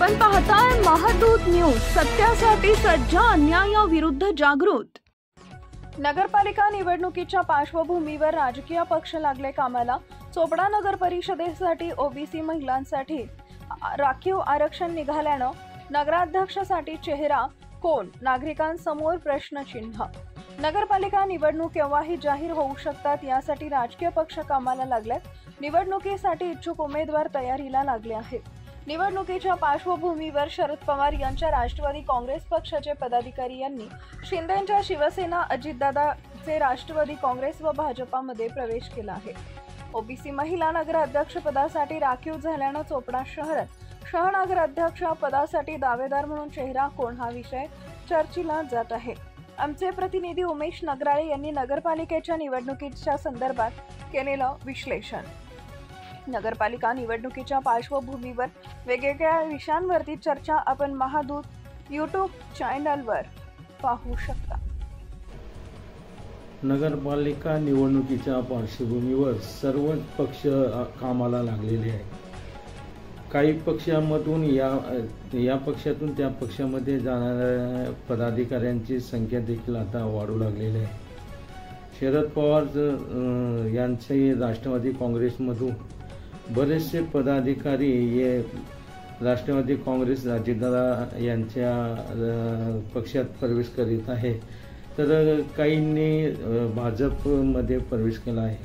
आपण पाहताय महादूत न्यूज, सत्यासाठी सज्ज, अन्यायाविरुद्ध जागृत। नगरपालिका निवडणुकीच्या पार्श्वभूमीवर राजकीय पक्ष लागले कामाला। चोपडा नगर परिषदेसाठी ओबीसी महिलांसाठी राखीव आरक्षण निघाल्यानं नगराध्यक्षासाठी चेहरा कोण, नागरिकांसमोर प्रश्नचिन्ह। नगरपालिका निवडणूक केव्हाही जाहीर होऊ शकतात, यासाठी राजकीय पक्ष कामाला लागलेत। निवडणुकीसाठी इच्छुक उमेदवार तयारीला लागले आहेत। निवडणुकीच्या पार्श्वभूमीवर शरद पवार यांच्या राष्ट्रवादी काँग्रेस पक्षाचे पदाधिकारी यांनी शिंदेंच्या शिवसेना, अजितदादाचे राष्ट्रवादी काँग्रेस व भाजपामध्ये प्रवेश केला आहे। ओबीसी महिला नगराध्यक्ष पदासाठी राखीव झाल्यानं चोपडा शहरात शहनगराध्यक्ष पदासाठी दावेदार म्हणून चेहरा कोण हा विषय चर्चेला जात आहे। आमचे प्रतिनिधी उमेश नगराळे यांनी नगरपालिकेच्या निवडणुकीच्या संदर्भात केलेलं विश्लेषण। नगरपालिका निवडणुकीच्या पार्श्वभूमीवर वेगवेगळ्या विषयांवरती चर्चा आपण महादूत यूट्यूब चॅनलवर पाहू शकता। नगरपालिका निवडणुकीच्या पार्श्वभूमीवर सर्व पक्ष कामाला लागलेले आहेत। काही पक्षांमधून या पक्षातून त्या पक्षामध्ये जाणाऱ्या पदाधिकाऱ्यांची संख्या देखील आता वाढू लागलेली आहे। शरद पवार यांचे राष्ट्रवादी काँग्रेसमधून बरेचसे पदाधिकारी हे राष्ट्रवादी काँग्रेस अजितदादा यांच्या पक्षात प्रवेश करीत आहे, तर काहींनी भाजपमध्ये प्रवेश केला आहे।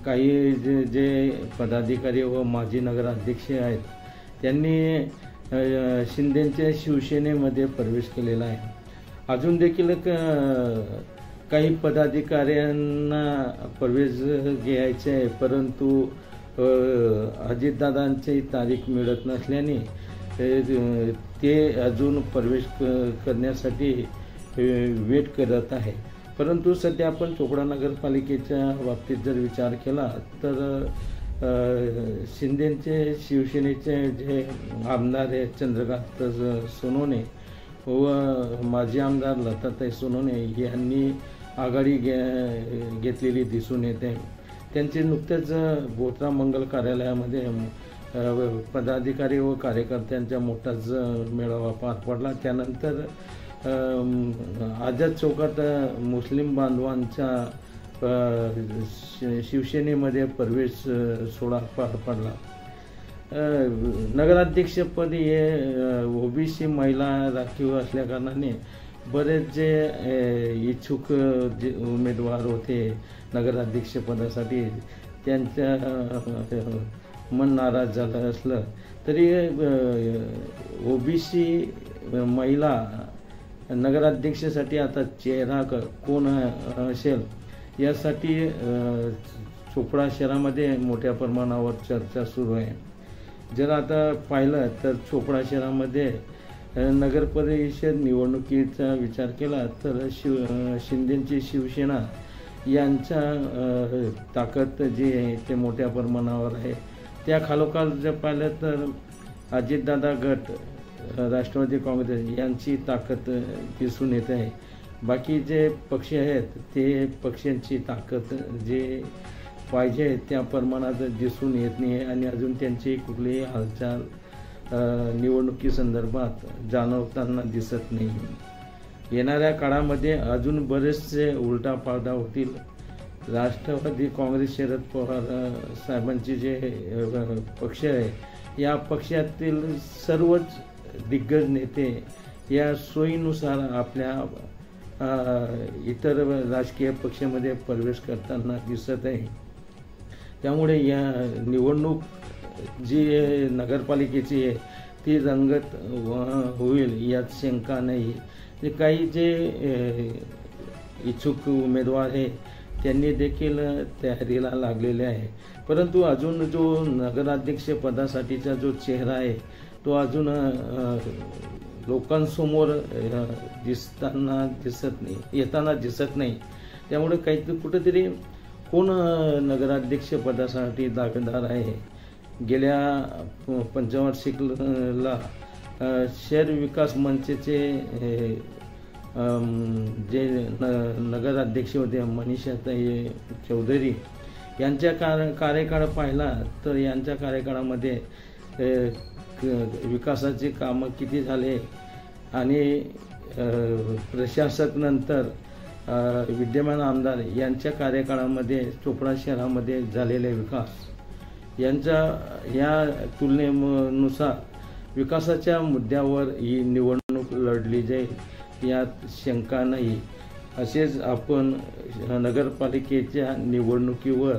काही जे पदाधिकारी व माजी नगराध्यक्ष आहेत त्यांनी शिंदेंच्या शिवसेनेमध्ये प्रवेश केलेला आहे। अजून देखील काही पदाधिकाऱ्यांना प्रवेश घ्यायचे आहे, परंतु अजितदादांची तारीख मिळत नसल्याने ते अजून प्रवेश करण्यासाठी वेट करत आहे। परंतु सध्या आपण चोपडा नगरपालिकेच्या बाबतीत जर विचार केला तर शिंदेचे शिवसेनेचे जे आमदार आहेत चंद्रकांत सोनवणे व माजी आमदार लताताई सोनवणे यांनी आघाडी घेतलेली दिसून येते। त्यांचे नुकतेच बोत्रा मंगल कार्यालयामध्ये पदाधिकारी व कार्यकर्त्यांचा मोठाच मेळावा पार पडला। त्यानंतर आझाद चौकात मुस्लिम बांधवांच्या शिवसेनेमध्ये प्रवेश सोहळा पार पडला। नगराध्यक्षपदी हे ओबीसी महिला राखीव असल्याकारणाने बरेच जे इच्छुक जे उमेदवार होते नगराध्यक्षपदासाठी त्यांच्या मन नाराज झालं असलं तरी ओबीसी महिला नगराध्यक्षासाठी आता चेहरा कोण असेल यासाठी चोपडा शहरामध्ये मोठ्या प्रमाणावर चर्चा सुरू आहे। जर आता पाहिलं तर चोपडा शहरामध्ये नगर परिषद निवडणुकीचा विचार केला तर शिंदेची शिवसेना यांचा ताकद जी आहे ते मोठ्या प्रमाणावर आहे। त्या खालोखाल जर पाहिलं तर अजितदादा गट, राष्ट्रवादी काँग्रेस यांची ताकद दिसून येत आहे। बाकी जे पक्ष आहेत ते पक्षांची ताकद जे पाहिजे त्या प्रमाणात दिसून येत नाही आणि अजून त्यांची कुठलीही हालचाल निवडणुकीसंदर्भात जाणवताना दिसत नाही। येणाऱ्या काळामध्ये अजून बरेचसे उलटापालटा होतील। राष्ट्रवादी काँग्रेस शरद पवार साहेबांचे जे पक्ष आहे या पक्षातील सर्वच दिग्गज नेते या सोयीनुसार आपल्या इतर राजकीय पक्षामध्ये प्रवेश करताना दिसत आहे। त्यामुळे या निवडणूक जी नगरपालिकेची आहे ती रंगत होईल यात शंका नाही। काही जे इच्छुक उमेदवार आहे त्यांनी देखील तयारीला लागलेले आहे, परंतु अजून जो नगराध्यक्ष पदासाठीचा जो चेहरा आहे तो अजून लोकांसमोर येताना दिसत नाही। त्यामुळे काही कुठेतरी कोण नगराध्यक्ष पदासाठी दावेदार आहे। गेल्या पंचवार्षिकला शहर विकास मंचचे जे नगराध्यक्ष होते मनीषाताई चौधरी यांच्या कार्यकाळ पाहिला तर यांच्या कार्यकाळामध्ये विकासाचे कामं किती झाले आणि प्रशासक नंतर विद्यमान आमदार यांच्या कार्यकाळामध्ये चोपडा शहरामध्ये झालेले विकास यांच्या या तुलनेनुसार विकासाच्या मुद्द्यावर ही निवडणूक लढली जाईल यात शंका नाही। असेच आपण नगरपालिकेच्या निवडणुकीवर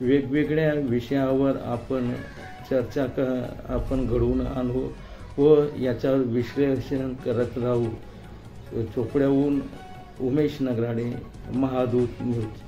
वेगवेगळ्या विषयावर आपण चर्चा आपण घडवून आणू व याच्यावर विश्लेषण करत राहू। चोपड्याहून उमेश नगराडे, महादूत न्यूज।